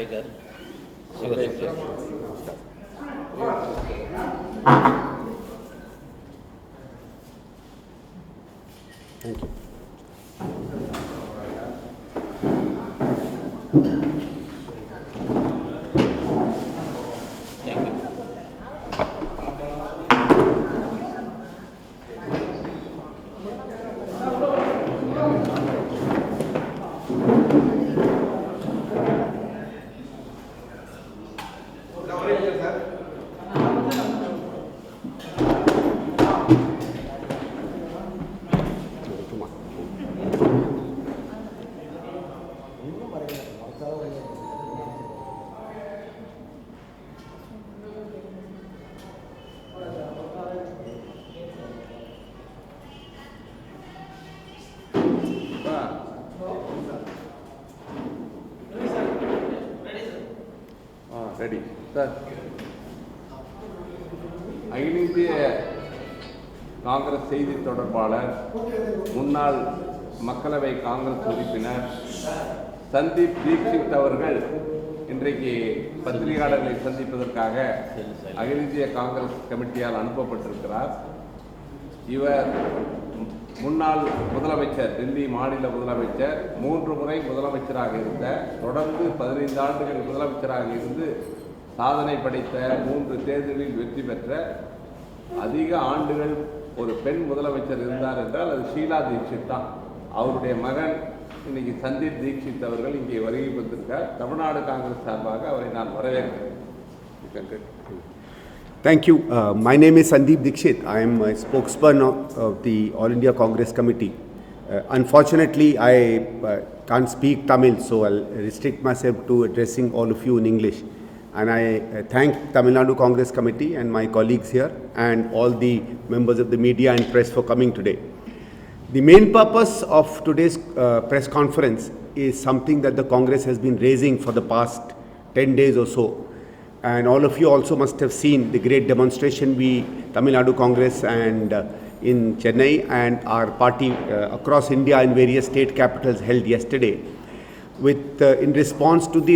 Tiger. Thank you. Ready, sir. அகில இந்திய காங்கிரஸ் செய்தி தொடர்பாளர் முன்னாள் மக்களவை காங்கிரஸ் உறுப்பினர் சந்தீப் தீக்ஷித் அவர்கள் இன்றைக்கு பத்திரிகையாளர்களை சந்திப்பதற்காக அகில இந்திய காங்கிரஸ் கமிட்டியால் அனுப்பப்பட்டிருக்கிறார். இவர் முன்னாள் முதலமைச்சர், டெல்லி மாநில முதலமைச்சர், 3 முறை முதலமைச்சராக இருந்த, தொடர்ந்து 15 ஆண்டுகள் முதலமைச்சராக இருந்து சாதனை படைத்த, 3 தேர்தலில் வெற்றி பெற்ற, அதிக ஆண்டுகள் ஒரு பெண் முதலமைச்சர் இருந்தார் என்றால் அது ஷீலா தீக்ஷித் தான். அவருடைய மகன் இன்னைக்கு சந்தீப் தீக்ஷித் அவர்கள் இங்கே வருகை வந்திருக்கார். தமிழ்நாடு காங்கிரஸ் சார்பாக அவரை நான் வரவேற்கிறேன். Thank you. My name is Sandeep Dixit. I am a spokesperson of the All India Congress Committee. Unfortunately, I can't speak Tamil, so I'll restrict myself to addressing all of you in English. And I thank Tamil Nadu Congress Committee and my colleagues here and all the members of the media and press for coming today. The main purpose of today's press conference is something that the Congress has been raising for the past 10 days or so. And all of you also must have seen the great demonstration Tamil Nadu Congress and in Chennai and our party across India in various state capitals held yesterday with in response to the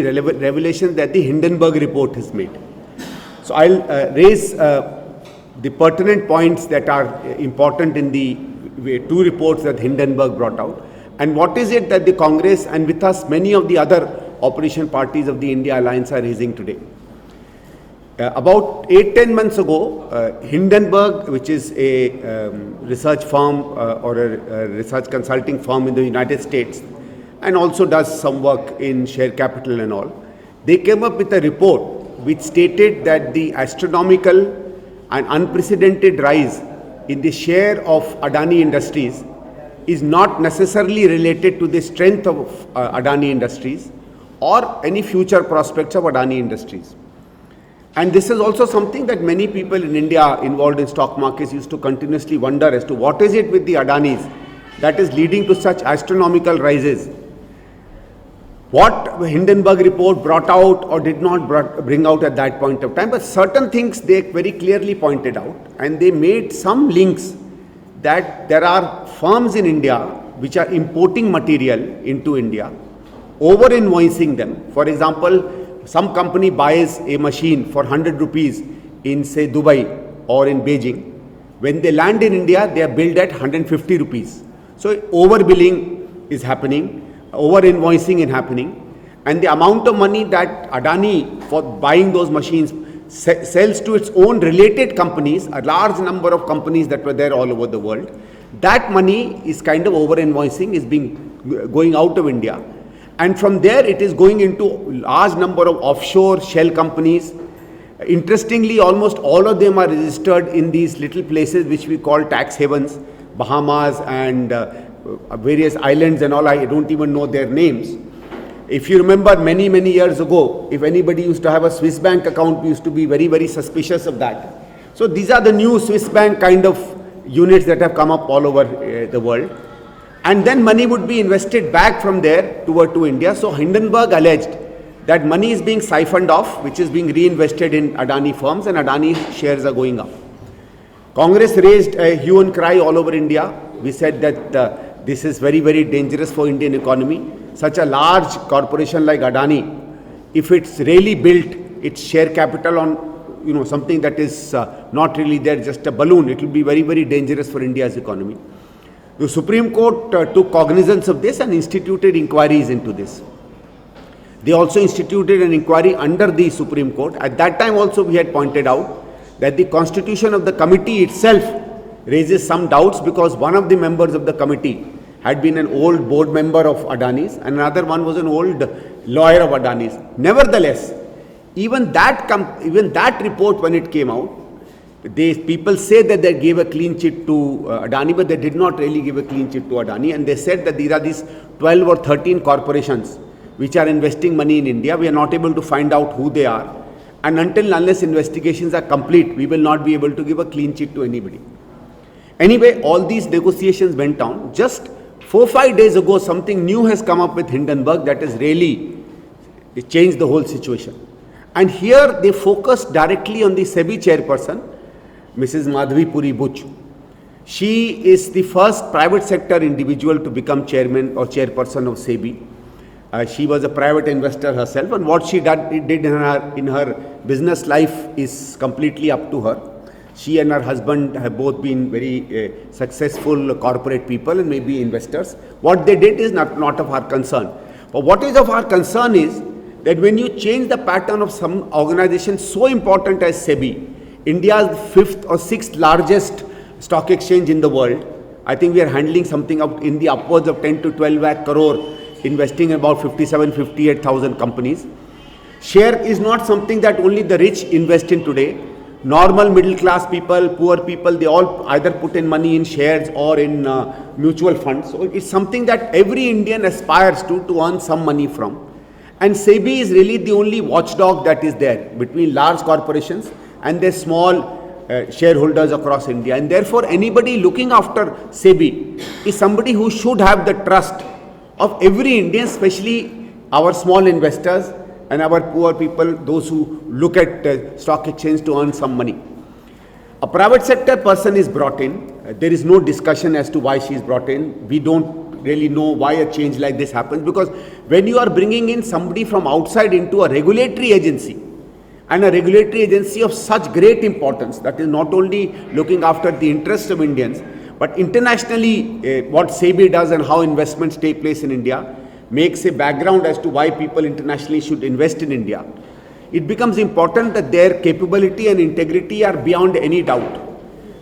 revelation that the Hindenburg report has made. So I'll raise the pertinent points that are important in the 2 reports that Hindenburg brought out, and what is it that the Congress and with us many of the other opposition parties of the India Alliance are raising today. About 8-10 months ago, Hindenburg, which is a research firm or a research consulting firm in the United States and also does some work in share capital and all, they came up with a report which stated that the astronomical and unprecedented rise in the share of Adani Industries is not necessarily related to the strength of Adani Industries or any future prospects of Adani Industries. And this is also something that many people in India involved in stock markets used to continuously wonder as to what is it with the Adanis that is leading to such astronomical rises. What the Hindenburg report brought out or did not bring out at that point of time, but certain things they very clearly pointed out, and they made some links that there are firms in India which are importing material into India, over-invoicing them. For example, some company buys a machine for 100 rupees in, say, Dubai or in Beijing. When they land in India, they are billed at 150 rupees. So overbilling is happening, over-invoicing is happening, and the amount of money that Adani for buying those machines sells to its own related companies, a large number of companies that were there all over the world, that money is kind of over-invoicing, is going out of India. And from there it is going into large number of offshore shell companies. Interestingly, almost all of them are registered in these little places which we call tax havens, Bahamas and various islands and all. I don't even know their names. If you remember many years ago, if anybody used to have a Swiss bank account, we used to be very suspicious of that. So these are the new Swiss bank kind of units that have come up all over the world. And then money would be invested back from there to India. So Hindenburg alleged that money is being siphoned off, which is being reinvested in Adani firms, and Adani shares are going up. Congress raised a hue and cry all over India. We said that this is very dangerous for Indian economy. Such a large corporation like Adani if it's really built its share capital on something that is not really there, just a balloon, it will be very, very dangerous for India's economy. The Supreme Court took cognizance of this and instituted inquiries into this. They also instituted an inquiry under the Supreme Court. At that time also we had pointed out that the constitution of the committee itself raises some doubts, because one of the members of the committee had been an old board member of Adani's and another one was an old lawyer of Adani's. Nevertheless, even that report, when it came out, people say that they gave a clean chit to Adani, but they did not really give a clean chit to Adani, and they said that there are these 12 or 13 corporations which are investing money in India. We are not able to find out who they are, and unless investigations are complete, we will not be able to give a clean chit to anybody. Anyway, all these negotiations went on. Just 4-5 days ago, something new has come up with Hindenburg that has really changed the whole situation. And here they focus directly on the SEBI chairperson, Mrs. Madhavi Puri Buch. She is the first private sector individual to become chairman or chairperson of SEBI. She was a private investor herself, and what she did in her business life is completely up to her. She and her husband have both been very successful corporate people and maybe investors. What they did is not of our concern. But what is of our concern is that when you change the pattern of some organization so important as SEBI, India's 5th or 6th largest stock exchange in the world, I think we are handling something up in the upwards of 10 to 12 lakh crore, investing in about 58,000 companies. Share is not something that only the rich invest in today. Normal middle class people, poor people, they all either put in money in shares or in mutual funds. So it's something that every Indian aspires to earn some money from. And SEBI is really the only watchdog that is there between large corporations and their small shareholders across India. And therefore, anybody looking after SEBI is somebody who should have the trust of every Indian, especially our small investors and our poor people, those who look at stock exchange to earn some money. A private sector person is brought in. There is no discussion as to why she is brought in. We don't really know why a change like this happens, because when you are bringing in somebody from outside into a regulatory agency, and a regulatory agency of such great importance, that is not only looking after the interests of Indians, but internationally what SEBI does and how investments take place in India makes a background as to why people internationally should invest in India. It becomes important that their capability and integrity are beyond any doubt.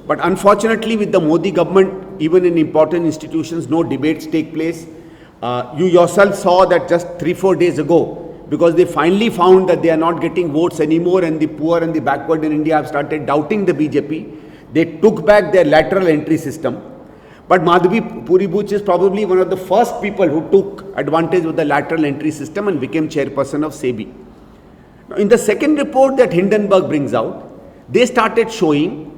But unfortunately, with the Modi government, even in important institutions, no debates take place. You yourself saw that just 3-4 days ago, because they finally found that they are not getting votes anymore and the poor and the backward in India have started doubting the BJP, they took back their lateral entry system. But Madhavi Puri Buch is probably one of the first people who took advantage of the lateral entry system and became chairperson of SEBI. Now, in the second report that Hindenburg brings out, they started showing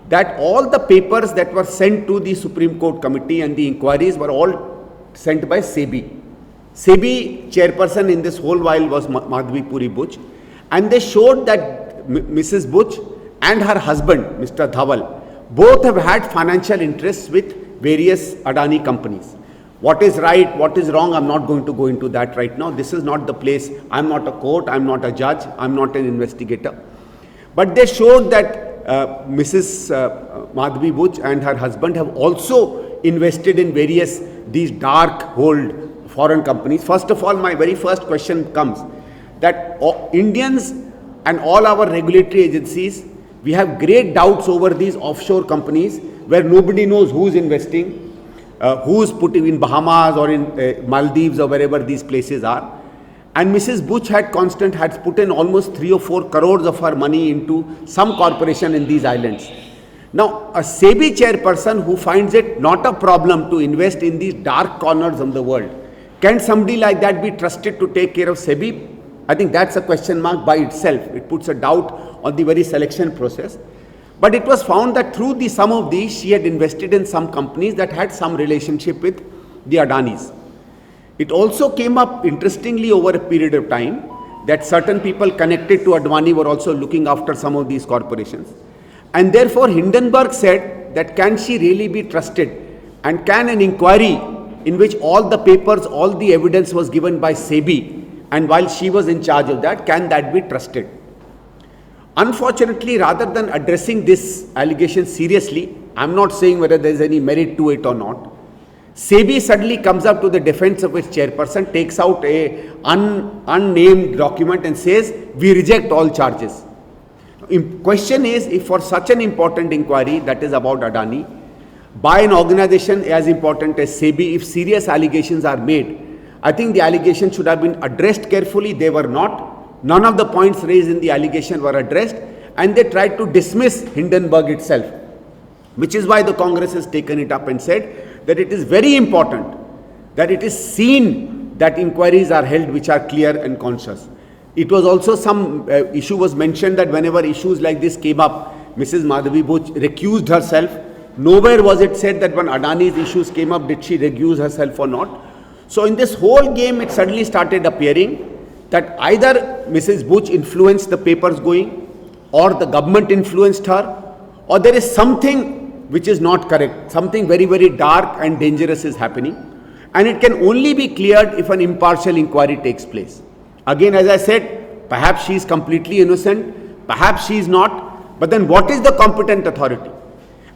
that all the papers that were sent to the Supreme Court committee and the inquiries were all sent by SEBI. SEBI chairperson in this whole while was Madhavi Puri Buch, and they showed that Mrs. Buch and her husband, Mr. Dhaval, both have had financial interests with various Adani companies. What is right, what is wrong, I'm not going to go into that right now. This is not the place. I'm not a court, I'm not a judge, I'm not an investigator. But they showed that Mrs. Madhavi Buch and her husband have also invested in various these dark hold foreign companies. First of all, my very first question comes that Indians and all our regulatory agencies, we have great doubts over these offshore companies where nobody knows who's investing, who's putting in Bahamas or in Maldives or wherever these places are. And Mrs. Buch had put in almost 3 or 4 crores of her money into some corporation in these islands. Now, a SEBI chairperson who finds it not a problem to invest in these dark corners of the world, can somebody like that be trusted to take care of SEBI? I think that's a question mark by itself. It puts a doubt on the very selection process. But it was found that through the sum of these, she had invested in some companies that had some relationship with the Adanis. It also came up interestingly over a period of time that certain people connected to Advani were also looking after some of these corporations. And therefore, Hindenburg said that can she really be trusted, and can an inquiry in which all the papers, all the evidence was given by SEBI and while she was in charge of that, can that be trusted? Unfortunately, rather than addressing this allegation seriously, I'm not saying whether there is any merit to it or not, SEBI suddenly comes up to the defense of its chairperson, takes out a unnamed document and says, we reject all charges. Question is, if for such an important inquiry that is about Adani, by an organization as important as SEBI, if serious allegations are made, I think the allegation should have been addressed carefully. They were not. None of the points raised in the allegation were addressed, and they tried to dismiss Hindenburg itself, which is why the Congress has taken it up and said that it is very important that it is seen that inquiries are held which are clear and conscious. It was also some issue was mentioned that whenever issues like this came up, Mrs. Madhavi Buch recused herself. Nowhere was it said that when Adani's issues came up, did she recuse herself or not. So in this whole game, it suddenly started appearing that either Mrs. Buch influenced the papers going, or the government influenced her, or there is something which is not correct. Something very, very dark and dangerous is happening, and it can only be cleared if an impartial inquiry takes place. Again, as I said, perhaps she is completely innocent, perhaps she is not, but then what is the competent authority?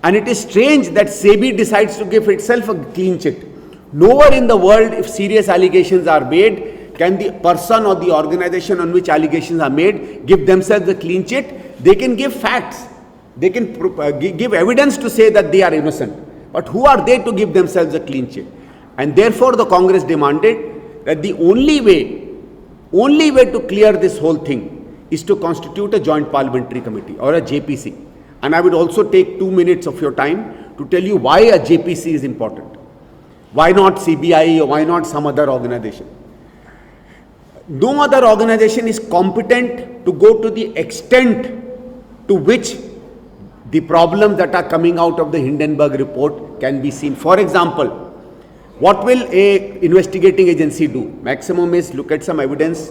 And it is strange that SEBI decides to give itself a clean chit. Nowhere in the world, if serious allegations are made, can the person or the organization on which allegations are made give themselves a clean chit. They can give facts. They can give evidence to say that they are innocent. But who are they to give themselves a clean chit? And therefore, the Congress demanded that the only way to clear this whole thing is to constitute a joint parliamentary committee or a JPC. And I would also take 2 minutes of your time to tell you why a JPC is important. Why not CBI or why not some other organization? No other organization is competent to go to the extent to which the problems that are coming out of the Hindenburg report can be seen. For example, what will a investigating agency do? Maximum is look at some evidence,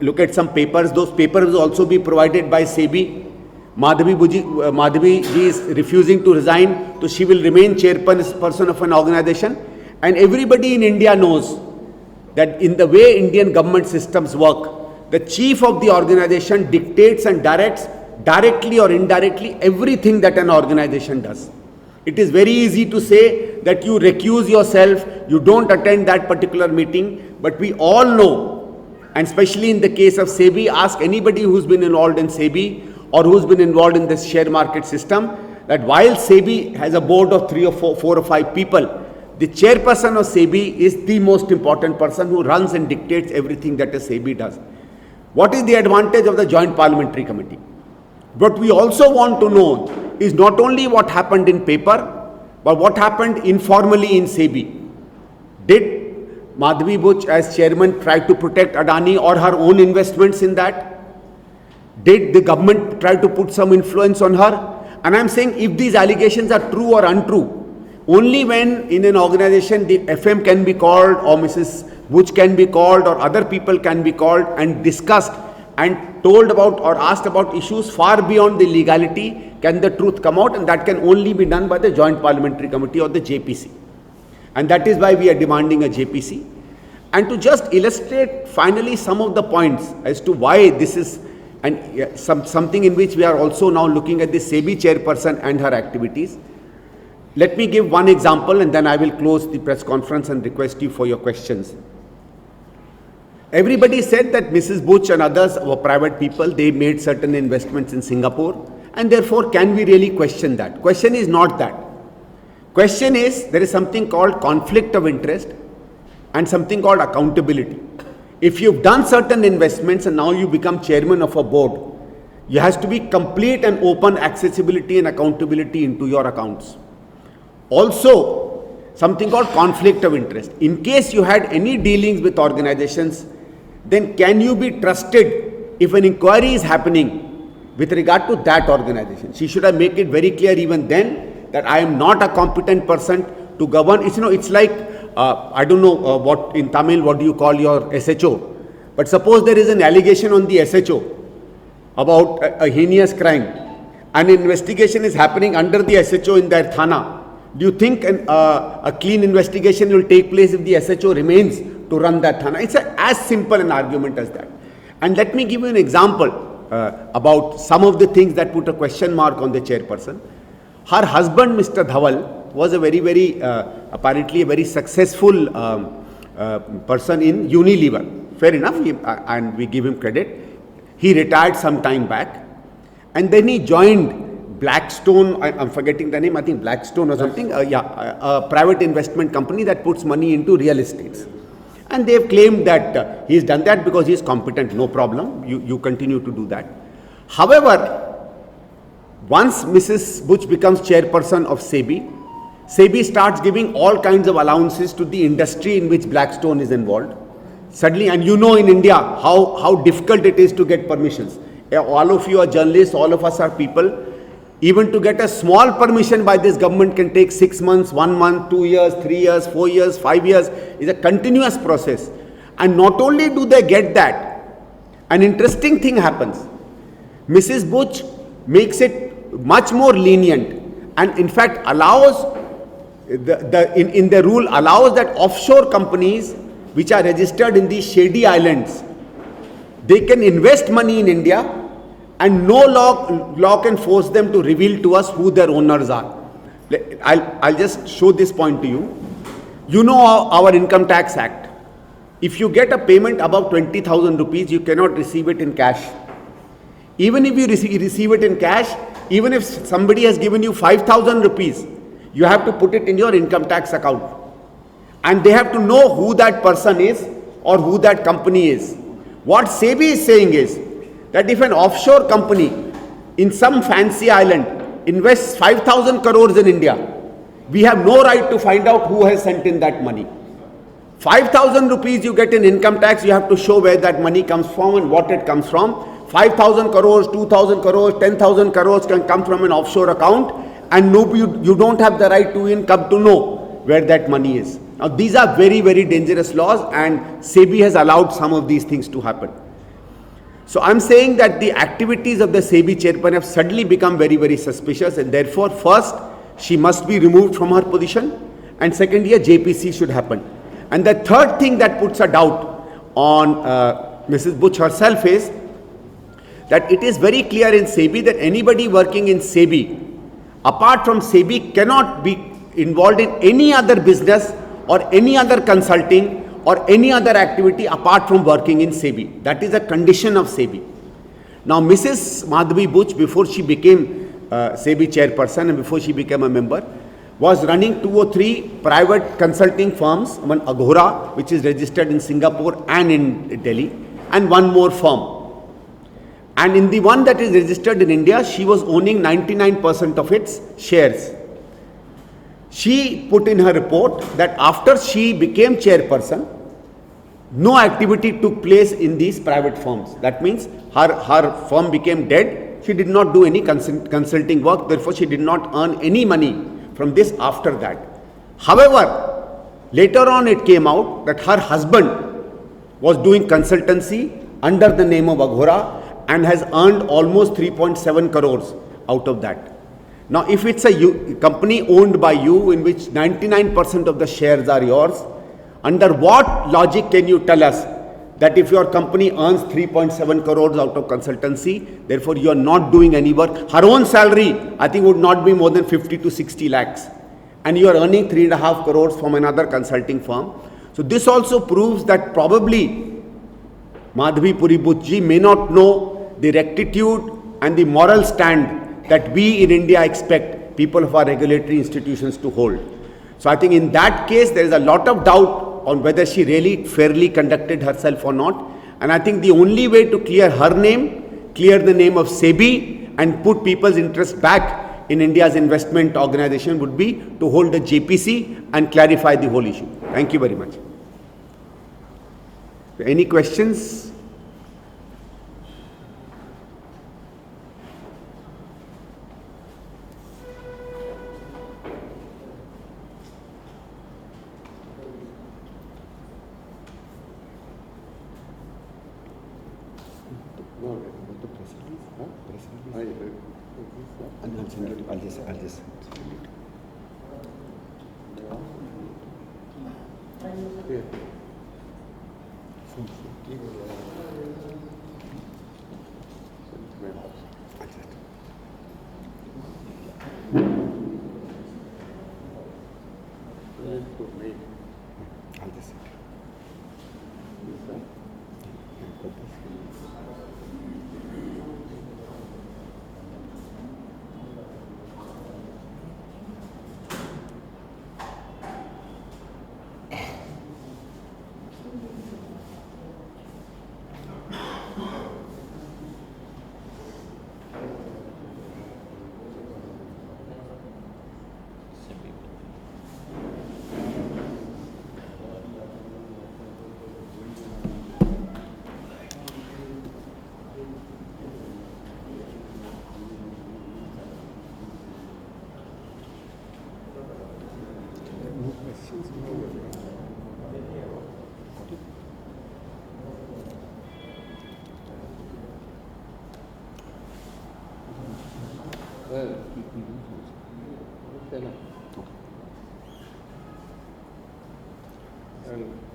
look at some papers. Those papers will also be provided by SEBI. Madhavi ji is refusing to resign, so she will remain chairperson of an organization. And everybody in India knows that in the way Indian government systems work, the chief of the organization dictates and directs directly or indirectly everything that an organization does. It is very easy to say that you recuse yourself, you don't attend that particular meeting, but we all know, and especially in the case of SEBI, ask anybody who's been involved in SEBI or who's been involved in this share market system, that while SEBI has a board of 3 or 4 or 5 people, the chairperson of SEBI is the most important person who runs and dictates everything that a SEBI does. What is the advantage of the Joint Parliamentary Committee? What we also want to know is not only what happened in paper, but what happened informally in SEBI. Did Madhavi Buch as chairman try to protect Adani or her own investments in that? Did the government try to put some influence on her? And I'm saying if these allegations are true or untrue, only when in an organization the FM can be called or Mrs. Buch can be called or other people can be called and discussed and told about or asked about issues far beyond the legality can the truth come out, and that can only be done by the Joint Parliamentary Committee or the JPC. And that is why we are demanding a JPC. And to just illustrate finally some of the points as to why this is and something in which we are also now looking at the SEBI chairperson and her activities. Let me give one example and then I will close the press conference and request you for your questions. Everybody said that Mrs. Buch and others were private people, they made certain investments in Singapore, and therefore can we really question that? Question is not that. Question is there is something called conflict of interest and something called accountability. If you've done certain investments and now you become chairman of a board, you has to be complete and open accessibility and accountability into your accounts. Also, something called conflict of interest. In case you had any dealings with organizations, then can you be trusted if an inquiry is happening with regard to that organization? She should have made it very clear even then that I am not a competent person to govern. It's like, I don't know what in Tamil, what do you call your SHO? But suppose there is an allegation on the SHO about a heinous crime. An investigation is happening under the SHO in their thana. Do you think a clean investigation will take place if the SHO remains to run that Thana? It's as simple an argument as that. And let me give you an example about some of the things that put a question mark on the chairperson. Her husband, Mr. Dhawal, was a very, apparently a very successful person in Unilever. Fair enough, and we give him credit. He retired some time back, and then he joined Blackstone, I'm forgetting the name, I think Blackstone or something, a private investment company that puts money into real estates. And they have claimed that he's done that because he's competent, no problem, you continue to do that. However, once Mrs. Butch becomes chairperson of SEBI, SEBI starts giving all kinds of allowances to the industry in which Blackstone is involved. Suddenly, and you know in India how difficult it is to get permissions. All of you are journalists, all of us are people. Even to get a small permission by this government can take 6 months, 1 month, 2 years, 3 years, 4 years, 5 years. It's a continuous process. And not only do they get that, an interesting thing happens. Mrs. Butch makes it much more lenient and in fact allows, in the rule allows that offshore companies which are registered in these shady islands, they can invest money in India and no law can force them to reveal to us who their owners are. I'll just show this point to you. You know our Income Tax Act. If you get a payment above 20,000 rupees, you cannot receive it in cash. Even if you receive it in cash, even if somebody has given you 5,000 rupees, you have to put it in your income tax account. And they have to know who that person is or who that company is. What SEBI is saying is, that if an offshore company in some fancy island invests 5,000 crores in India, we have no right to find out who has sent in that money. 5,000 rupees you get in income tax, you have to show where that money comes from and what it comes from. 5,000 crores, 2,000 crores, 10,000 crores can come from an offshore account and you don't have the right to even come to know where that money is. Now these are very dangerous laws and SEBI has allowed some of these things to happen. So I'm saying that the activities of the SEBI chairperson have suddenly become very suspicious and therefore first she must be removed from her position and secondly a JPC should happen. And the third thing that puts a doubt on Mrs. Butch herself is that it is very clear in SEBI that anybody working in SEBI apart from SEBI cannot be involved in any other business or any other consulting or any other activity apart from working in SEBI. That is a condition of SEBI. Now Mrs. Madhavi Butch, before she became SEBI chairperson and before she became a member, was running 2 or 3 private consulting firms, one Agora which is registered in Singapore and in Delhi, and one more firm. And in the one that is registered in India, she was owning 99% of its shares. She put in her report that after she became chairperson, no activity took place in these private firms. That means her firm became dead. She did not do any consulting work. Therefore, she did not earn any money from this after that. However, later on it came out that her husband was doing consultancy under the name of Agora and has earned almost 3.7 crores out of that. Now, if it's a company owned by you in which 99% of the shares are yours, under what logic can you tell us that if your company earns 3.7 crores out of consultancy, therefore you are not doing any work? Her own salary, I think, would not be more than 50 to 60 lakhs. And you are earning 3.5 crores from another consulting firm. So this also proves that probably Madhavi Puri Butch ji may not know the rectitude and the moral stand that we in India expect people of our regulatory institutions to hold. So I think in that case, there is a lot of doubt on whether she really fairly conducted herself or not. And I think the only way to clear her name, clear the name of SEBI and put people's interest back in India's investment organization would be to hold the JPC and clarify the whole issue. Thank you very much. Any questions? I'll just And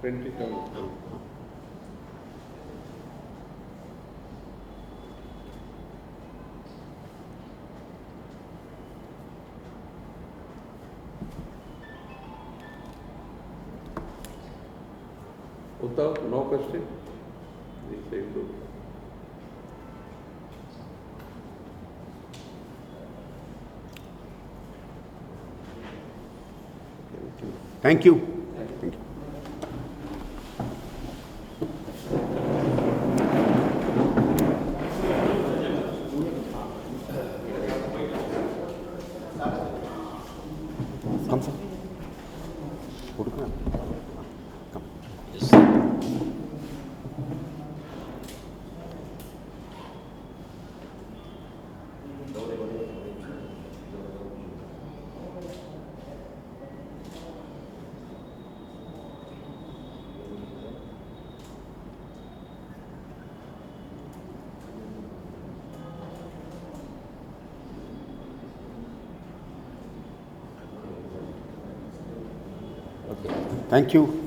print it out. Without no question, this I do. Thank you. Thank you. Come, sir. Come. Thank you.